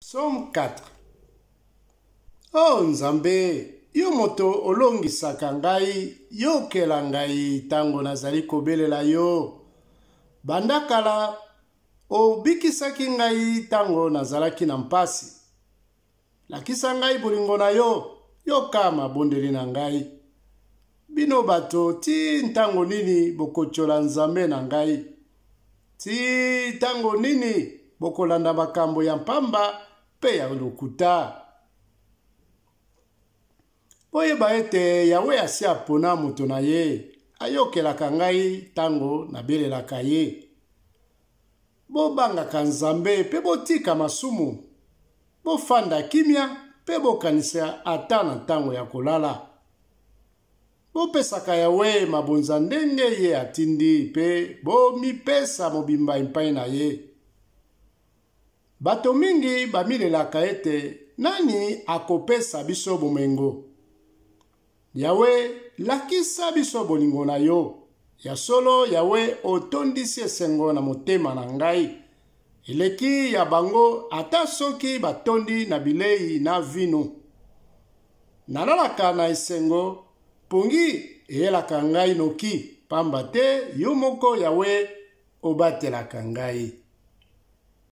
Somme 4. Oh Nzambe, yo moto olongisaka ngai, yo kela ngai tango nazali kobelela yo. Banda kala obikisaki ngai tango nazalaki na mpasi. Lakisa ngai bolingo na yo, yoka mabondeli na ngai. Bino bato ti ntango nini bokochola Nzambe na ngai. Ti tango nini bokolanda makambo ya mpamba pe ya lokuta. Boyeba ete Yawe asi apona moto na ye, ayokelaka ngai tango nabelelaka ye. Bobangaka Nzambe pe botika masumu. Bofanda kimia pe bokanisa ata na tango ya kolala. Bopesaka Yawe mabonza ndenge ye atindi pe bomipesa mobimba epai na ye. Bato mingi bamilelaka ete nani akopesa biso bomengo. Yawe lakisa biso bolingo na yo. Ya solo Yawe otondisi esengo na motema na ngai. Eleki ya bango ata soki batondi na bilei na vino. Nalalaka na esengo, pongi eyelaka ngai noki, pamba te yo moko Yawe obatelaka ngai.